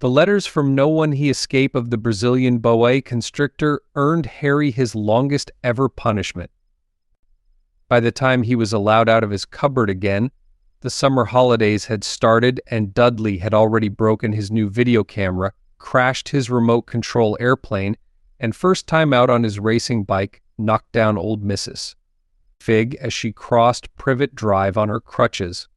The letters from no one he escape of the Brazilian boa constrictor earned Harry his longest ever punishment. By the time he was allowed out of his cupboard again, the summer holidays had started and Dudley had already broken his new video camera, crashed his remote control airplane, and first time out on his racing bike, knocked down old Mrs. Fig as she crossed Privet Drive on her crutches.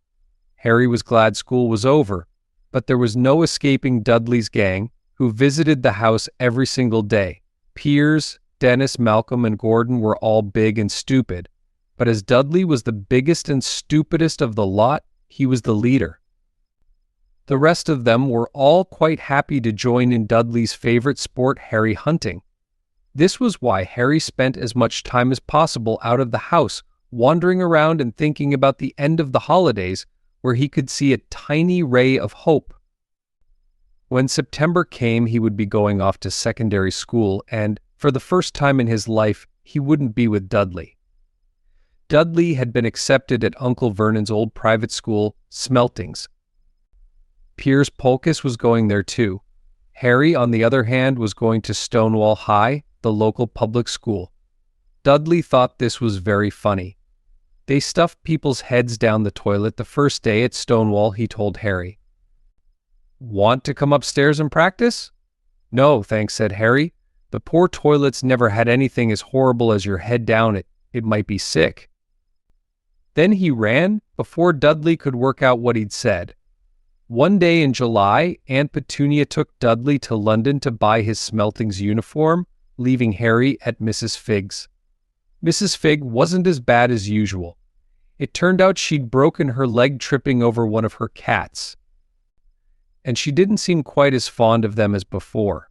Harry was glad school was over, but there was no escaping Dudley's gang, who visited the house every single day. Piers, Dennis, Malcolm, and Gordon were all big and stupid, but as Dudley was the biggest and stupidest of the lot, he was the leader. The rest of them were all quite happy to join in Dudley's favorite sport, Harry hunting. This was why Harry spent as much time as possible out of the house, wandering around and thinking about the end of the holidays, where he could see a tiny ray of hope. When September came, he would be going off to secondary school, and, for the first time in his life, he wouldn't be with Dudley. Dudley had been accepted at Uncle Vernon's old private school, Smeltings. Piers Polkiss was going there too. Harry, on the other hand, was going to Stonewall High, the local public school. Dudley thought this was very funny. They stuffed people's heads down the toilet the first day at Stonewall, he told Harry. "Want to come upstairs and practice?" "No, thanks," said Harry. "The poor toilets never had anything as horrible as your head down it. It might be sick." Then he ran before Dudley could work out what he'd said. One day in July, Aunt Petunia took Dudley to London to buy his Smeltings uniform, leaving Harry at Mrs. Fig's. Mrs. Fig wasn't as bad as usual. It turned out she'd broken her leg tripping over one of her cats. And she didn't seem quite as fond of them as before.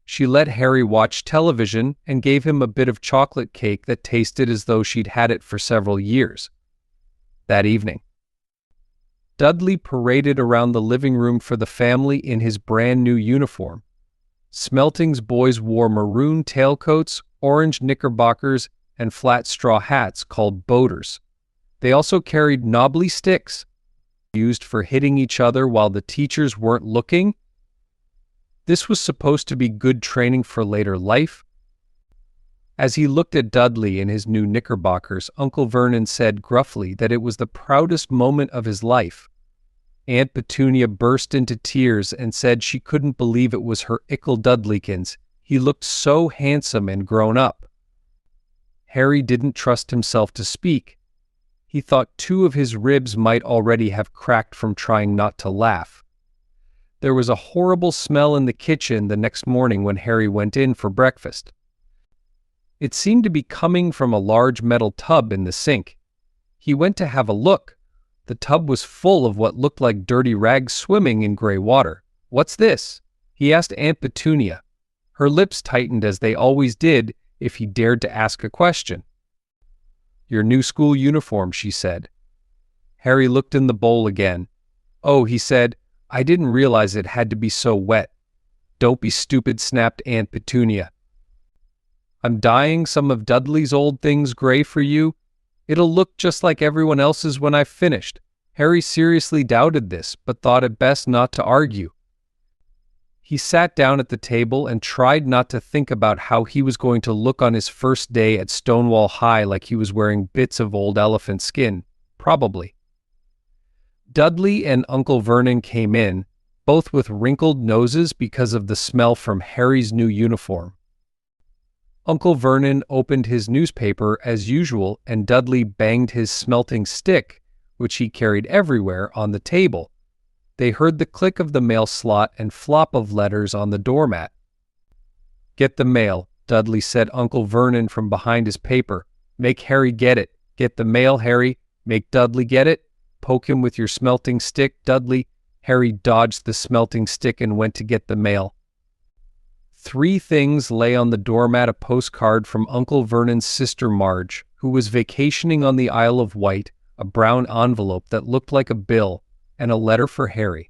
She let Harry watch television and gave him a bit of chocolate cake that tasted as though she'd had it for several years. That evening, Dudley paraded around the living room for the family in his brand new uniform. Smeltings boys wore maroon tailcoats, orange knickerbockers, and flat straw hats called boaters. They also carried knobbly sticks, used for hitting each other while the teachers weren't looking. This was supposed to be good training for later life. As he looked at Dudley in his new knickerbockers, Uncle Vernon said gruffly that it was the proudest moment of his life. Aunt Petunia burst into tears and said she couldn't believe it was her ickle Dudleykins. He looked so handsome and grown up. Harry didn't trust himself to speak. He thought 2 of his ribs might already have cracked from trying not to laugh. There was a horrible smell in the kitchen the next morning when Harry went in for breakfast. It seemed to be coming from a large metal tub in the sink. He went to have a look. The tub was full of what looked like dirty rags swimming in gray water. "What's this?" he asked Aunt Petunia. Her lips tightened as they always did if he dared to ask a question. "Your new school uniform," she said. Harry looked in the bowl again. "Oh," he said, "I didn't realize it had to be so wet." "Don't be stupid," snapped Aunt Petunia. "I'm dyeing some of Dudley's old things gray for you. It'll look just like everyone else's when I've finished." Harry seriously doubted this, but thought it best not to argue. He sat down at the table and tried not to think about how he was going to look on his first day at Stonewall High like he was wearing bits of old elephant skin, probably. Dudley and Uncle Vernon came in, both with wrinkled noses because of the smell from Harry's new uniform. Uncle Vernon opened his newspaper as usual, and Dudley banged his smelting stick, which he carried everywhere, on the table. They heard the click of the mail slot and flop of letters on the doormat. "Get the mail," Dudley said Uncle Vernon from behind his paper. "Make Harry get it. Get the mail, Harry. Make Dudley get it. Poke him with your smelting stick, Dudley." Harry dodged the smelting stick and went to get the mail. 3 things lay on the doormat: a postcard from Uncle Vernon's sister Marge, who was vacationing on the Isle of Wight, a brown envelope that looked like a bill, and a letter for Harry.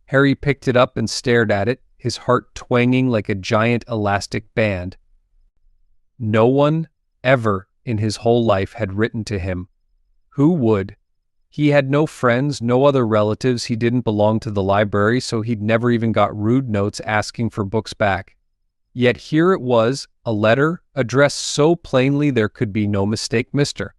Harry picked it up and stared at it, his heart twanging like a giant elastic band. No one, ever, in his whole life had written to him. Who would? He had no friends, no other relatives. He didn't belong to the library, so he'd never even got rude notes asking for books back. Yet here it was, a letter, addressed so plainly there could be no mistake, Mr.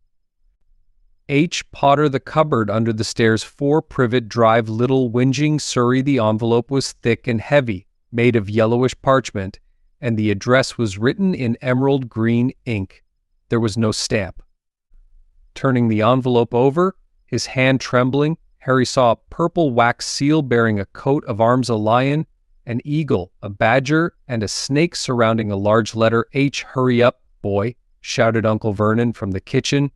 H. Potter, the cupboard under the stairs, 4 Privet Drive, Little Whinging, Surrey. The envelope was thick and heavy, made of yellowish parchment, and the address was written in emerald green ink. There was no stamp. Turning the envelope over, his hand trembling, Harry saw a purple wax seal bearing a coat of arms, a lion, an eagle, a badger, and a snake surrounding a large letter H. "Hurry up, boy," shouted Uncle Vernon from the kitchen.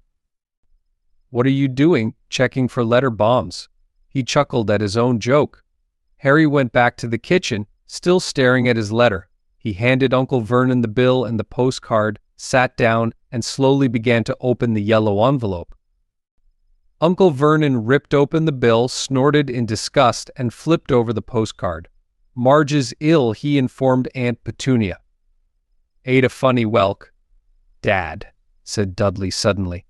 "What are you doing, checking for letter bombs?" He chuckled at his own joke. Harry went back to the kitchen, still staring at his letter. He handed Uncle Vernon the bill and the postcard, sat down, and slowly began to open the yellow envelope. Uncle Vernon ripped open the bill, snorted in disgust, and flipped over the postcard. "Marge is ill," he informed Aunt Petunia. "Ate a funny whelk." "Dad," said Dudley suddenly.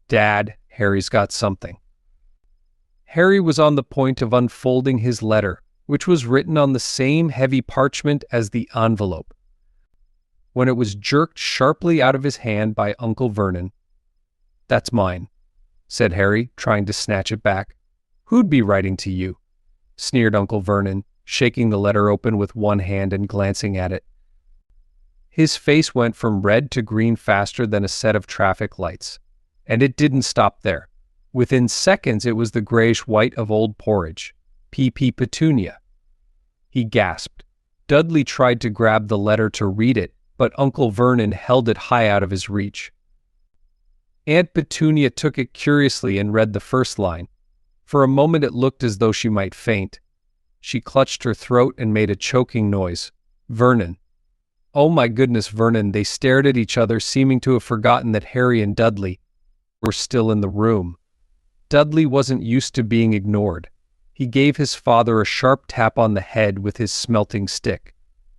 "Dad, Harry's got something." Harry was on the point of unfolding his letter, which was written on the same heavy parchment as the envelope, when it was jerked sharply out of his hand by Uncle Vernon. "That's mine," said Harry, trying to snatch it back. "Who'd be writing to you?" sneered Uncle Vernon, shaking the letter open with one hand and glancing at it. His face went from red to green faster than a set of traffic lights. And it didn't stop there. Within seconds it was the grayish-white of old porridge. P.P. Petunia. He gasped. Dudley tried to grab the letter to read it, but Uncle Vernon held it high out of his reach. Aunt Petunia took it curiously and read the first line. For a moment it looked as though she might faint. She clutched her throat and made a choking noise. "Vernon." "Oh my goodness, Vernon." They stared at each other, seeming to have forgotten that Harry and Dudley were still in the room. Dudley wasn't used to being ignored. He gave his father a sharp tap on the head with his smelting stick.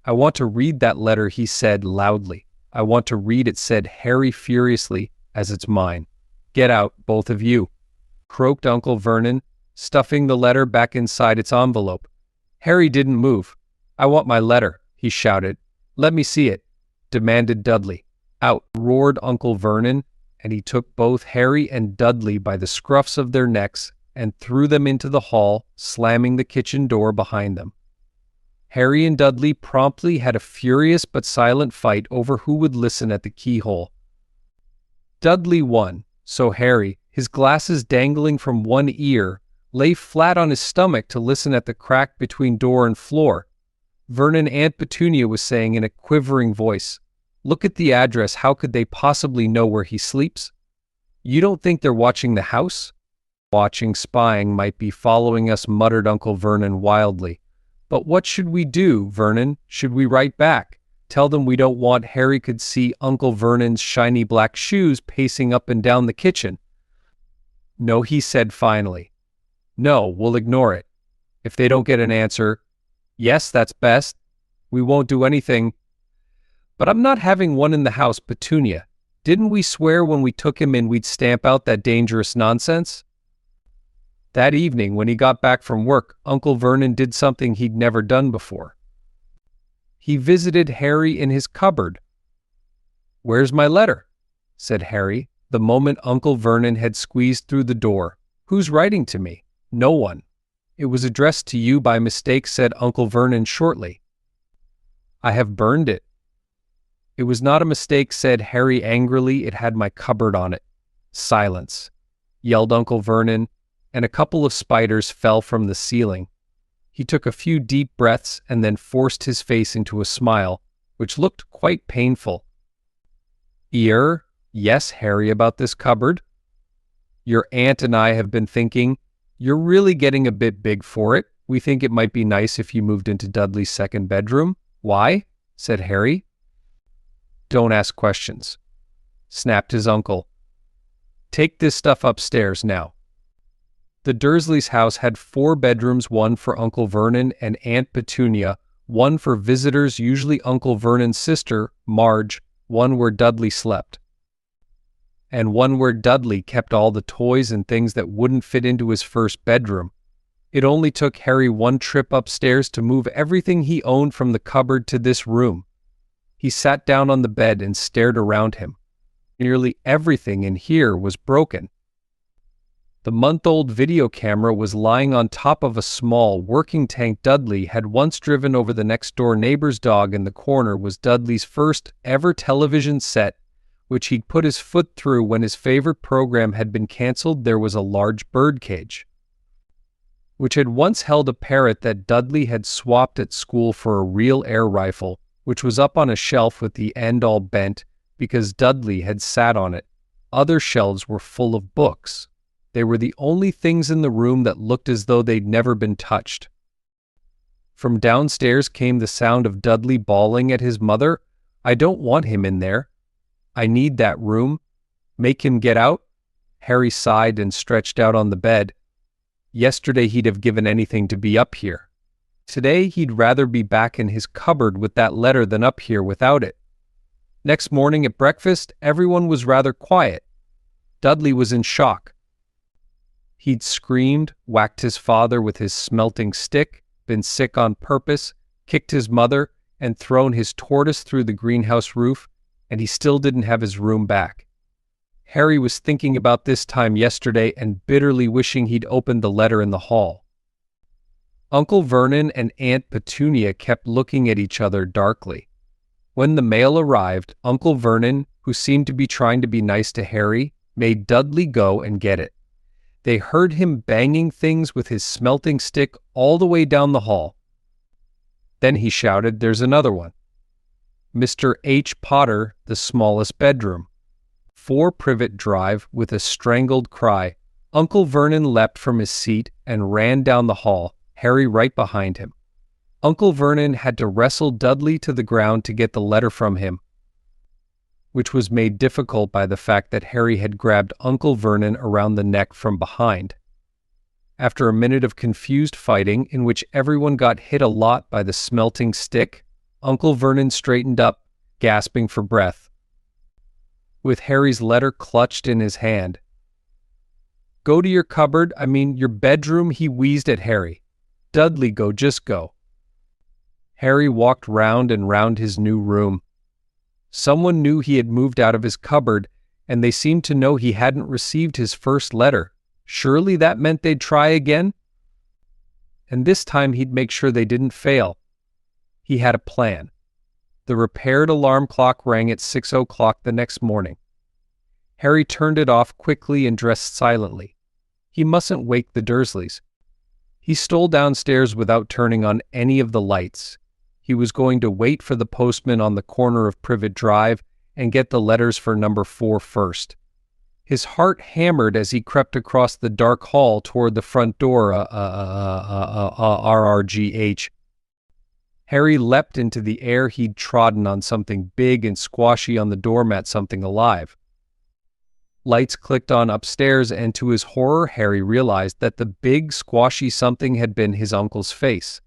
"I want to read that letter," he said loudly. "I want to read it," said Harry furiously, "as it's mine." "Get out, both of you," croaked Uncle Vernon, stuffing the letter back inside its envelope. Harry didn't move. "I want my letter," he shouted. "Let me see it," demanded Dudley. "Out," roared Uncle Vernon, and he took both Harry and Dudley by the scruffs of their necks and threw them into the hall, slamming the kitchen door behind them. Harry and Dudley promptly had a furious but silent fight over who would listen at the keyhole. Dudley won, so Harry, his glasses dangling from one ear, lay flat on his stomach to listen at the crack between door and floor. Vernon, Aunt Petunia was saying in a quivering voice, "Look at the address. How could they possibly know where he sleeps? You don't think they're watching the house?" "Watching, spying, might be following us," muttered Uncle Vernon wildly. "But what should we do, Vernon? Should we write back? Tell them we don't want Harry could see Uncle Vernon's shiny black shoes pacing up and down the kitchen?" "No," he said finally. "No, we'll ignore it. If they don't get an answer, yes, that's best. We won't do anything." "But I'm not having one in the house, Petunia. Didn't we swear when we took him in we'd stamp out that dangerous nonsense?" That evening, when he got back from work, Uncle Vernon did something he'd never done before. He visited Harry in his cupboard. "Where's my letter?" said Harry, the moment Uncle Vernon had squeezed through the door. "Who's writing to me?" "No one." "It was addressed to you by mistake," said Uncle Vernon shortly. "I have burned it." "It was not a mistake," said Harry angrily. "It had my cupboard on it." "Silence," yelled Uncle Vernon, and a couple of spiders fell from the ceiling. He took a few deep breaths and then forced his face into a smile, which looked quite painful. "Yes, Harry, about this cupboard. Your aunt and I have been thinking, you're really getting a bit big for it. We think it might be nice if you moved into Dudley's second bedroom." "Why?" said Harry. "Don't ask questions," snapped his uncle. "Take this stuff upstairs now." The Dursleys' house had 4 bedrooms, one for Uncle Vernon and Aunt Petunia, one for visitors, usually Uncle Vernon's sister, Marge, one where Dudley slept. and one where Dudley kept all the toys and things that wouldn't fit into his first bedroom. It only took Harry one trip upstairs to move everything he owned from the cupboard to this room. He sat down on the bed and stared around him. Nearly everything in here was broken. The month-old video camera was lying on top of a small, working tank Dudley had once driven over the next-door neighbor's dog. In the corner was Dudley's first ever television set, which he'd put his foot through when his favorite program had been canceled. There was a large birdcage, which had once held a parrot that Dudley had swapped at school for a real air rifle, which was up on a shelf with the end all bent because Dudley had sat on it. Other shelves were full of books. They were the only things in the room that looked as though they'd never been touched. From downstairs came the sound of Dudley bawling at his mother. "I don't want him in there. I need that room. Make him get out." Harry sighed and stretched out on the bed. Yesterday he'd have given anything to be up here. Today he'd rather be back in his cupboard with that letter than up here without it. Next morning at breakfast, everyone was rather quiet. Dudley was in shock. He'd screamed, whacked his father with his smelting stick, been sick on purpose, kicked his mother, and thrown his tortoise through the greenhouse roof, and he still didn't have his room back. Harry was thinking about this time yesterday and bitterly wishing he'd opened the letter in the hall. Uncle Vernon and Aunt Petunia kept looking at each other darkly. When the mail arrived, Uncle Vernon, who seemed to be trying to be nice to Harry, made Dudley go and get it. They heard him banging things with his smelting stick all the way down the hall. Then he shouted, "There's another one." Mr. H. Potter, the smallest bedroom. 4 Privet Drive. With a strangled cry, Uncle Vernon leapt from his seat and ran down the hall, Harry right behind him. Uncle Vernon had to wrestle Dudley to the ground to get the letter from him, which was made difficult by the fact that Harry had grabbed Uncle Vernon around the neck from behind. After a minute of confused fighting, in which everyone got hit a lot by the smelting stick, Uncle Vernon straightened up, gasping for breath, with Harry's letter clutched in his hand. "Go to your cupboard, your bedroom," he wheezed at Harry. "Dudley, go, just go." Harry walked round and round his new room. Someone knew he had moved out of his cupboard, and they seemed to know he hadn't received his first letter. Surely that meant they'd try again? And this time he'd make sure they didn't fail. He had a plan. The repaired alarm clock rang at 6 o'clock the next morning. Harry turned it off quickly and dressed silently. He mustn't wake the Dursleys. He stole downstairs without turning on any of the lights. He was going to wait for the postman on the corner of Privet Drive and get the letters for number 4 first. His heart hammered as he crept across the dark hall toward the front door. RRGH. Harry leapt into the air. He'd trodden on something big and squashy on the doormat, something alive. Lights clicked on upstairs, and to his horror, Harry realized that the big, squashy something had been his uncle's face.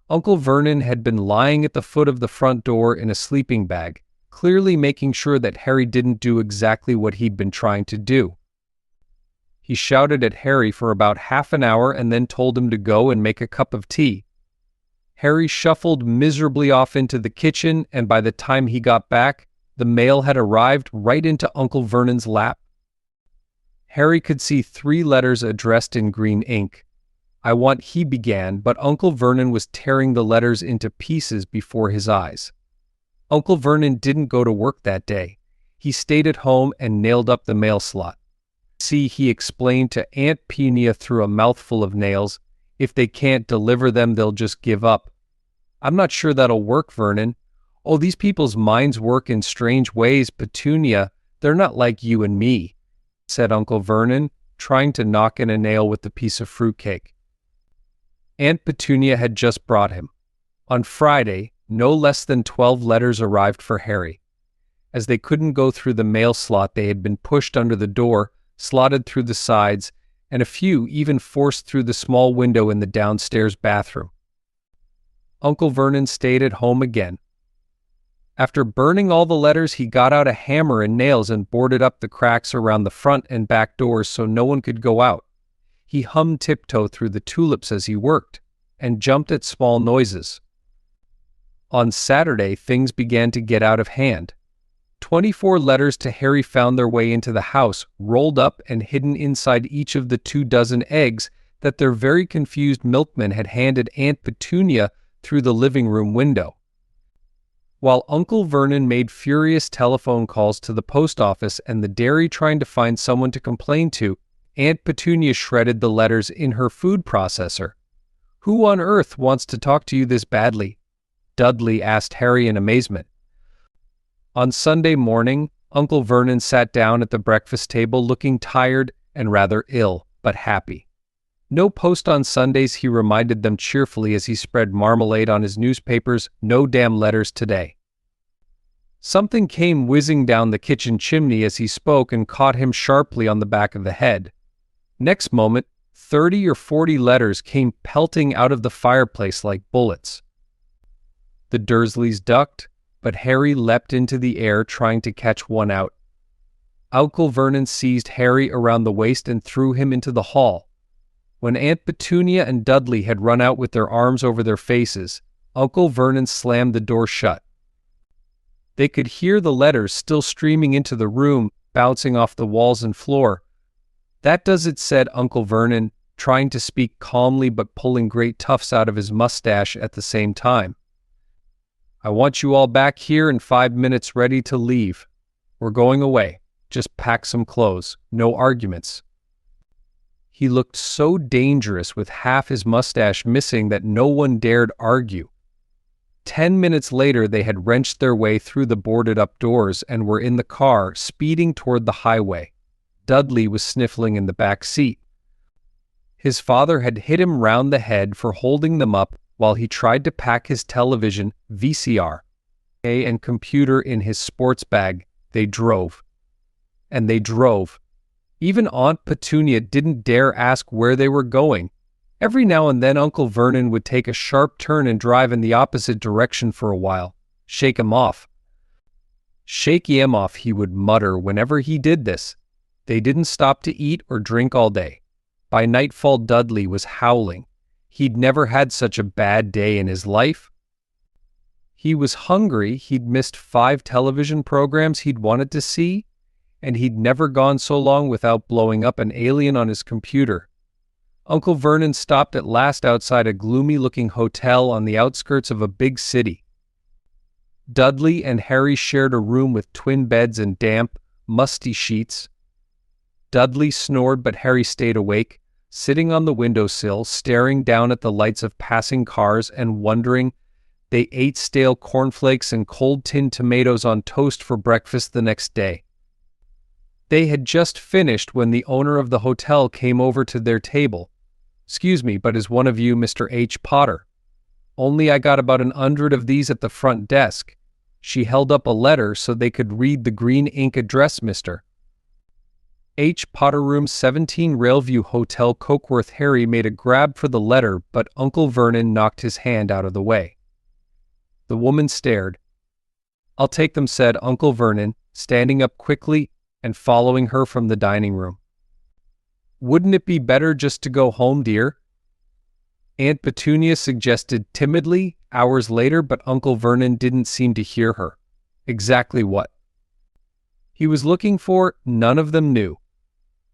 Uncle Vernon had been lying at the foot of the front door in a sleeping bag, clearly making sure that Harry didn't do exactly what he'd been trying to do. He shouted at Harry for about half an hour and then told him to go and make a cup of tea. Harry shuffled miserably off into the kitchen, and by the time he got back, the mail had arrived right into Uncle Vernon's lap. Harry could see 3 letters addressed in green ink. "I want," he began, but Uncle Vernon was tearing the letters into pieces before his eyes. Uncle Vernon didn't go to work that day. He stayed at home and nailed up the mail slot. "See," he explained to Aunt Petunia through a mouthful of nails, "if they can't deliver them, they'll just give up." "I'm not sure that'll work, Vernon." "Oh, these people's minds work in strange ways, Petunia. They're not like you and me," said Uncle Vernon, trying to knock in a nail with the piece of fruitcake. Aunt Petunia had just brought him. On Friday, no less than 12 letters arrived for Harry. As they couldn't go through the mail slot, they had been pushed under the door, slotted through the sides, and a few even forced through the small window in the downstairs bathroom. Uncle Vernon stayed at home again. After burning all the letters, he got out a hammer and nails and boarded up the cracks around the front and back doors so no one could go out. He hummed tiptoe through the tulips as he worked, and jumped at small noises. On Saturday, things began to get out of hand. 24 letters to Harry found their way into the house, rolled up and hidden inside each of the 24 eggs that their very confused milkman had handed Aunt Petunia through the living room window. While Uncle Vernon made furious telephone calls to the post office and the dairy trying to find someone to complain to, Aunt Petunia shredded the letters in her food processor. "Who on earth wants to talk to you this badly?" Dudley asked Harry in amazement. On Sunday morning, Uncle Vernon sat down at the breakfast table looking tired and rather ill, but happy. "No post on Sundays," he reminded them cheerfully as he spread marmalade on his newspapers. "No damn letters today." Something came whizzing down the kitchen chimney as he spoke and caught him sharply on the back of the head. Next moment, 30 or 40 letters came pelting out of the fireplace like bullets. The Dursleys ducked, but Harry leapt into the air trying to catch one out. Uncle Vernon seized Harry around the waist and threw him into the hall. When Aunt Petunia and Dudley had run out with their arms over their faces, Uncle Vernon slammed the door shut. They could hear the letters still streaming into the room, bouncing off the walls and floor. "That does it," said Uncle Vernon, trying to speak calmly but pulling great tufts out of his mustache at the same time. "I want you all back here in 5 minutes ready to leave. We're going away. Just pack some clothes. No arguments." He looked so dangerous with half his mustache missing that no one dared argue. 10 minutes later, they had wrenched their way through the boarded-up doors and were in the car, speeding toward the highway. Dudley was sniffling in the back seat. His father had hit him round the head for holding them up while he tried to pack his television, VCR, and computer in his sports bag. They drove. And they drove. Even Aunt Petunia didn't dare ask where they were going. Every now and then Uncle Vernon would take a sharp turn and drive in the opposite direction for a while. "Shake him off." "Shake him off," he would mutter whenever he did this. They didn't stop to eat or drink all day. By nightfall, Dudley was howling. He'd never had such a bad day in his life. He was hungry. He'd missed 5 television programs he'd wanted to see, and he'd never gone so long without blowing up an alien on his computer. Uncle Vernon stopped at last outside a gloomy-looking hotel on the outskirts of a big city. Dudley and Harry shared a room with twin beds and damp, musty sheets. Dudley snored, but Harry stayed awake, sitting on the windowsill, staring down at the lights of passing cars and wondering. They ate stale cornflakes and cold tinned tomatoes on toast for breakfast the next day. They had just finished when the owner of the hotel came over to their table. "Excuse me, but is one of you Mr. H. Potter?" "Only I got about 100 of these at the front desk." She held up a letter so they could read the green ink address, "Mr. H. Potter, room 17, Railview Hotel, Cokeworth." Harry made a grab for the letter, but Uncle Vernon knocked his hand out of the way. The woman stared. "I'll take them," said Uncle Vernon, standing up quickly and following her from the dining room. "Wouldn't it be better just to go home, dear?" Aunt Petunia suggested timidly hours later, but Uncle Vernon didn't seem to hear her. Exactly what he was looking for, none of them knew.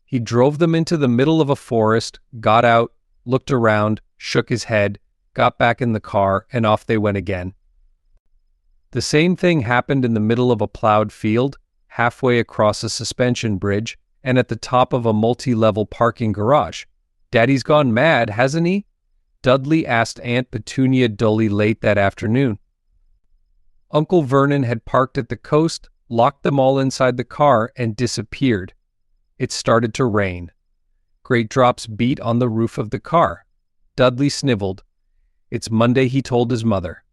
He drove them into the middle of a forest, got out, looked around, shook his head, got back in the car, and off they went again. The same thing happened in the middle of a plowed field, halfway across a suspension bridge, and at the top of a multi-level parking garage. "Daddy's gone mad, hasn't he?" Dudley asked Aunt Petunia dully late that afternoon. Uncle Vernon had parked at the coast, locked them all inside the car, and disappeared. It started to rain. Great drops beat on the roof of the car. Dudley sniveled. "It's Monday," he told his mother.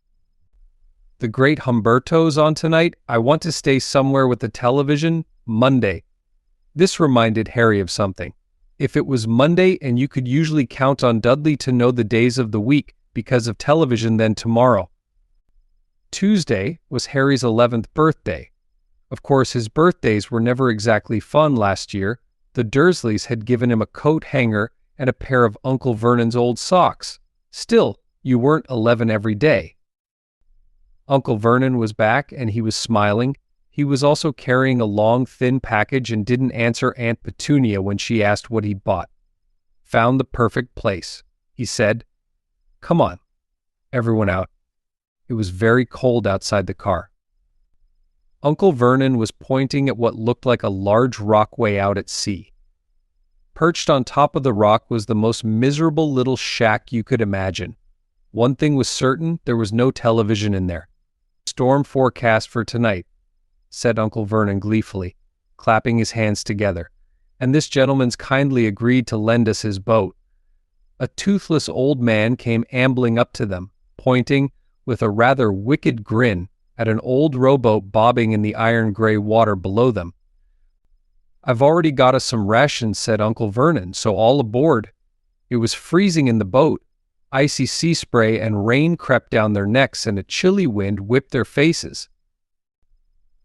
"The great Humberto's on tonight. I want to stay somewhere with the television. Monday." This reminded Harry of something. If it was Monday and you could usually count on Dudley to know the days of the week because of television, then tomorrow. Tuesday was Harry's 11th birthday. Of course, his birthdays were never exactly fun last year. The Dursleys had given him a coat hanger and a pair of Uncle Vernon's old socks. Still, you weren't 11 every day. Uncle Vernon was back, and he was smiling. He was also carrying a long, thin package and didn't answer Aunt Petunia when she asked what he'd bought. "Found the perfect place," he said. "Come on." Everyone out. It was very cold outside the car. Uncle Vernon was pointing at what looked like a large rockway out at sea. Perched on top of the rock was the most miserable little shack you could imagine. One thing was certain, there was no television in there. "Storm forecast for tonight," said Uncle Vernon gleefully, clapping his hands together. "And this gentleman's kindly agreed to lend us his boat." A toothless old man came ambling up to them, pointing, with a rather wicked grin, at an old rowboat bobbing in the iron-gray water below them. "I've already got us some rations," said Uncle Vernon, "so all aboard." It was freezing in the boat. Icy sea spray and rain crept down their necks, and a chilly wind whipped their faces.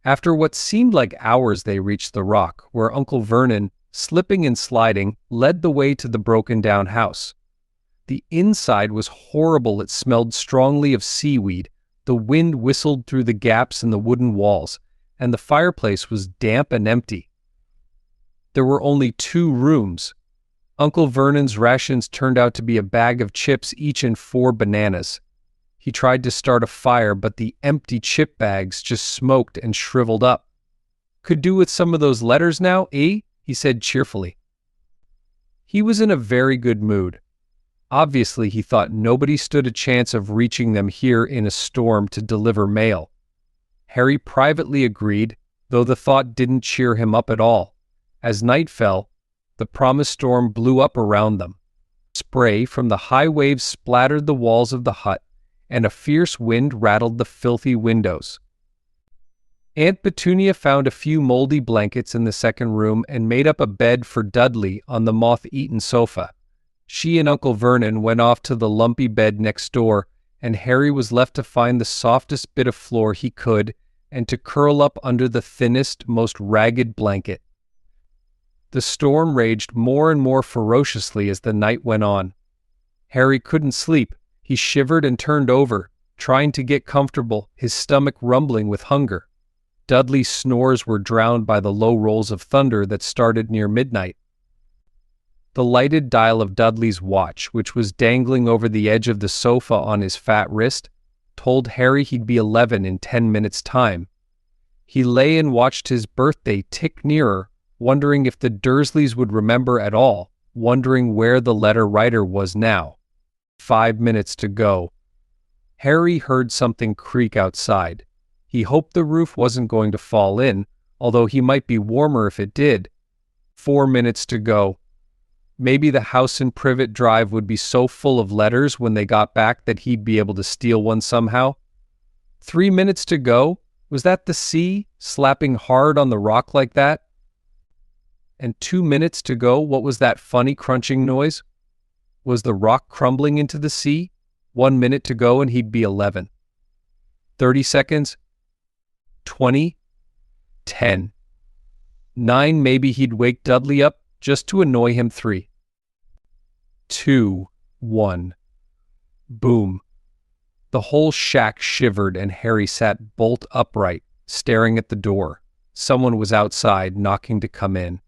After what seemed like hours, they reached the rock, where Uncle Vernon, slipping and sliding, led the way to the broken-down house. The inside was horrible. It smelled strongly of seaweed. The wind whistled through the gaps in the wooden walls, and the fireplace was damp and empty. There were only 2 rooms. Uncle Vernon's rations turned out to be a bag of chips each and 4 bananas. He tried to start a fire, but the empty chip bags just smoked and shriveled up. "Could do with some of those letters now, eh?" he said cheerfully. He was in a very good mood. Obviously, he thought nobody stood a chance of reaching them here in a storm to deliver mail. Harry privately agreed, though the thought didn't cheer him up at all. As night fell, the promised storm blew up around them. Spray from the high waves splattered the walls of the hut, and a fierce wind rattled the filthy windows. Aunt Petunia found a few moldy blankets in the second room and made up a bed for Dudley on the moth-eaten sofa. She and Uncle Vernon went off to the lumpy bed next door, and Harry was left to find the softest bit of floor he could and to curl up under the thinnest, most ragged blanket. The storm raged more and more ferociously as the night went on. Harry couldn't sleep. He shivered and turned over, trying to get comfortable, his stomach rumbling with hunger. Dudley's snores were drowned by the low rolls of thunder that started near midnight. The lighted dial of Dudley's watch, which was dangling over the edge of the sofa on his fat wrist, told Harry he'd be 11 in 10 minutes' time. He lay and watched his birthday tick nearer, wondering if the Dursleys would remember at all, wondering where the letter writer was now. 5 minutes to go. Harry heard something creak outside. He hoped the roof wasn't going to fall in, although he might be warmer if it did. 4 minutes to go. Maybe the house in Privet Drive would be so full of letters when they got back that he'd be able to steal one somehow. 3 minutes to go? Was that the sea, slapping hard on the rock like that? And 2 minutes to go, what was that funny crunching noise? Was the rock crumbling into the sea? 1 minute to go and he'd be 11. 30 seconds? 20? 10. 9, maybe he'd wake Dudley up just to annoy him. 3. 2. 1. Boom. The whole shack shivered and Harry sat bolt upright, staring at the door. Someone was outside, knocking to come in.